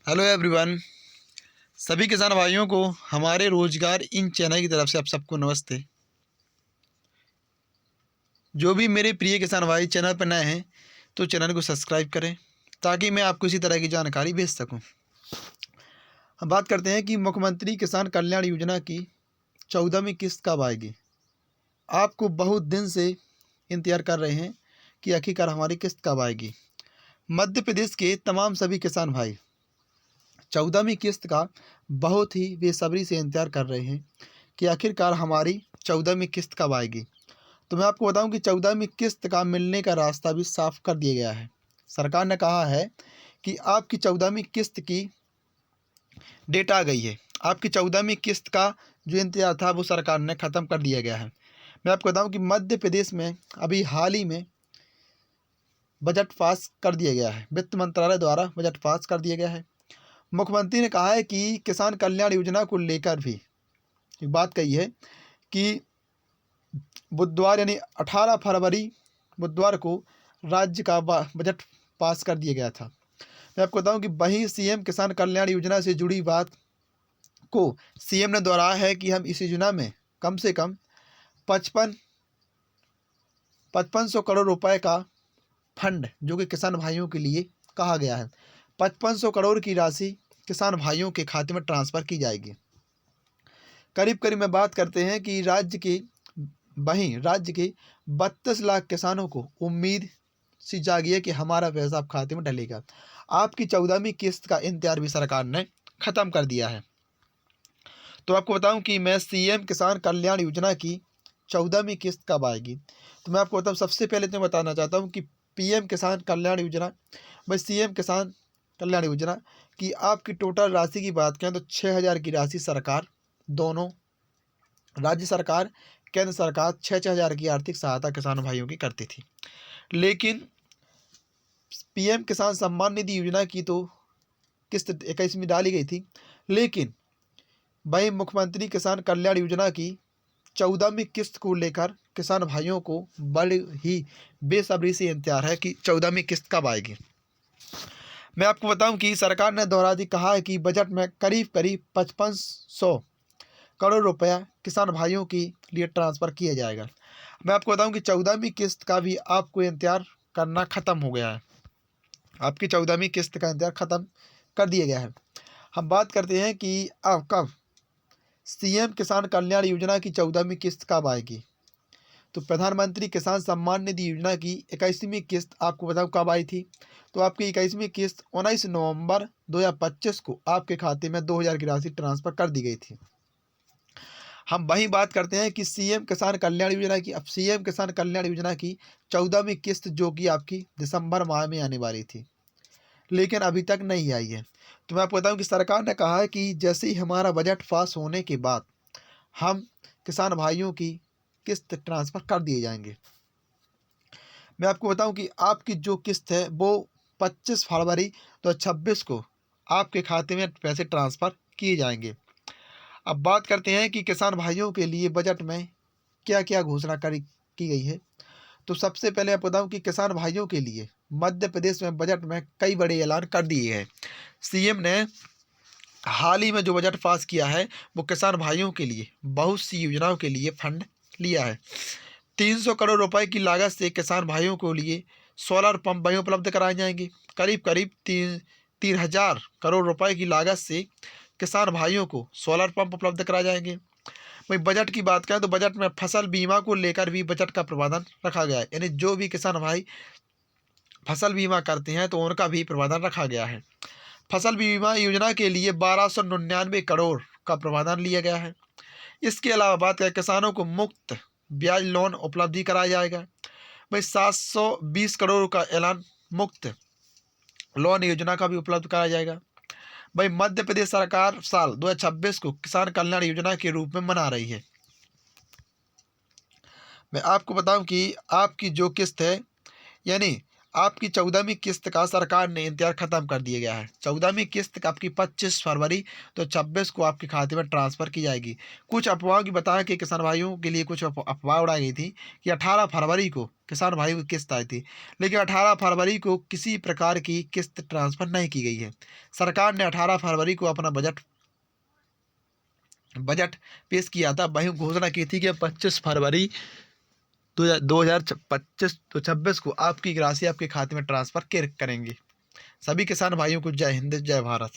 Hello everyone. सभी किसान भाइयों को हमारे रोजगार इन चैनल की तरफ से आप सबको नमस्ते। जो भी मेरे प्रिय किसान भाई चैनल पर नए हैं तो चैनल को सब्सक्राइब करें ताकि मैं आपको इसी तरह की जानकारी भेज सकूं। हम बात करते हैं कि मुख्यमंत्री किसान कल्याण योजना की 14वीं किस्त कब आएगी। आपको बहुत दिन से इंतजार कर रहे हैं कि आखिरकार हमारी किस्त कब आएगी। मध्य प्रदेश के तमाम सभी किसान भाई 14वीं किस्त का बहुत ही बेसब्री से इंतजार कर रहे हैं कि आखिरकार हमारी 14वीं किस्त कब आएगी। तो मैं आपको बताऊं कि 14वीं किस्त का मिलने का रास्ता भी साफ कर दिया गया है। सरकार ने कहा है कि आपकी 14वीं किस्त की डेट आ गई है। आपकी 14वीं किस्त का जो इंतजार था वो सरकार ने ख़त्म कर दिया गया है। मैं आपको बताऊं कि मध्य प्रदेश में अभी हाल ही में बजट पास कर दिया गया है। वित्त मंत्रालय द्वारा बजट पास कर दिया गया है। मुख्यमंत्री ने कहा है कि किसान कल्याण योजना को लेकर भी एक बात कही है कि बुधवार यानी 18 फरवरी बुधवार को राज्य का बजट पास कर दिया गया था। मैं आपको बताऊं कि वही सीएम किसान कल्याण योजना से जुड़ी बात को सीएम ने दोहराया है कि हम इस योजना में कम से कम 5500 करोड़ रुपए का फंड जो कि किसान भाइयों के लिए कहा गया है, 5500 करोड़ की राशि किसान भाइयों के खाते में ट्रांसफ़र की जाएगी। करीब करीब में बात करते हैं कि राज्य के 32 लाख किसानों को उम्मीद सी जागी है कि हमारा पैसा अब खाते में डलेगा। आपकी 14वीं किस्त का इंतजार भी सरकार ने ख़त्म कर दिया है। तो आपको बताऊं कि मैं सीएम किसान कल्याण योजना की 14वीं किस्त कब आएगी। तो मैं आपको बताऊं, सबसे पहले तो मैं बताना चाहता हूं कि पीएम किसान कल्याण योजना व सीएम किसान कल्याण योजना की आपकी टोटल राशि की बात करें तो 6000 की राशि सरकार दोनों राज्य सरकार केंद्र सरकार 6,000 की आर्थिक सहायता किसान भाइयों की करती थी। लेकिन पीएम किसान सम्मान निधि योजना की तो किस्त 21वीं डाली गई थी, लेकिन वही मुख्यमंत्री किसान कल्याण योजना की 14वीं किस्त को लेकर किसान भाइयों को बड़ी ही बेसब्री से इंतजार है कि 14वीं किस्त कब आएगी। मैं आपको बताऊं कि सरकार ने दोहरा दी कहा है कि बजट में करीब करीब 5500 करोड़ रुपया किसान भाइयों के लिए ट्रांसफ़र किया जाएगा। मैं आपको बताऊं कि 14वीं किस्त का भी आपको इंतजार करना ख़त्म हो गया है। आपकी 14वीं किस्त का इंतजार ख़त्म कर दिया गया है। हम बात करते हैं कि अब कब सीएम किसान कल्याण योजना की 14वीं किस्त कब आएगी। तो प्रधानमंत्री किसान सम्मान निधि योजना की 21वीं किस्त आपको बताऊं कब आई थी। तो आपकी 21वीं किस्त 19 नवंबर 2025 को आपके खाते में 2000 की राशि ट्रांसफ़र कर दी गई थी। हम वही बात करते हैं कि सीएम किसान कल्याण योजना की 14वीं किस्त जो कि आपकी दिसंबर माह में आने वाली थी, लेकिन अभी तक नहीं आई है। तो मैं आपको बताऊं कि सरकार ने कहा है कि जैसे ही हमारा बजट पास होने के बाद हम किसान भाइयों की किस्त ट्रांसफ़र कर दिए जाएंगे। मैं आपको बताऊं कि आपकी जो किस्त है वो 25 फरवरी 2026 को आपके खाते में पैसे ट्रांसफ़र किए जाएंगे। अब बात करते हैं कि किसान भाइयों के लिए बजट में क्या क्या घोषणा की गई है। तो सबसे पहले आप बताऊं कि किसान भाइयों के लिए मध्य प्रदेश में बजट में कई बड़े ऐलान कर दिए हैं। सीएम ने हाल ही में जो बजट पास किया है वो किसान भाइयों के लिए बहुत सी योजनाओं के लिए फंड लिया है। 300 करोड़ रुपए की लागत से किसान भाइयों को लिए सोलर पंप वहीं उपलब्ध कराए जाएंगे। करीब करीब 3,000 करोड़ रुपए की लागत से किसान भाइयों को सोलर पंप उपलब्ध कराए जाएंगे। वही बजट की बात करें तो बजट में फसल बीमा को लेकर भी बजट का प्रावधान रखा गया है, यानी जो भी किसान भाई फसल बीमा करते हैं तो उनका भी प्रावधान रखा गया है। फसल बीमा योजना के लिए 1299 करोड़ का प्रावधान लिया गया है। इसके अलावा बात करें किसानों को मुफ्त ब्याज लोन उपलब्धि कराया जाएगा। भाई 720 करोड़ का ऐलान मुफ्त लोन योजना का भी उपलब्ध कराया जाएगा। भाई मध्य प्रदेश सरकार साल 2026 को किसान कल्याण योजना के रूप में मना रही है। मैं आपको बताऊं कि आपकी जो किस्त है यानी आपकी 14वीं किस्त का सरकार ने इंतजार खत्म कर दिया गया है। 14वीं किस्त आपकी 25 फरवरी तो 26 को आपके खाते में ट्रांसफर की जाएगी। कुछ अफवाहों की बताया कि किसान भाइयों के लिए कुछ अफवाह उड़ाई गई थी कि 18 फरवरी को किसान भाइयों की किस्त आई थी, लेकिन 18 फरवरी को किसी प्रकार की किस्त ट्रांसफर नहीं की गई है। सरकार ने 18 फरवरी को अपना बजट पेश किया था, वहीं घोषणा की थी कि 25 फरवरी 2025 तो 26 को आपकी राशि आपके खाते में ट्रांसफर करेंगे। सभी किसान भाइयों को जय हिंद, जय भारत।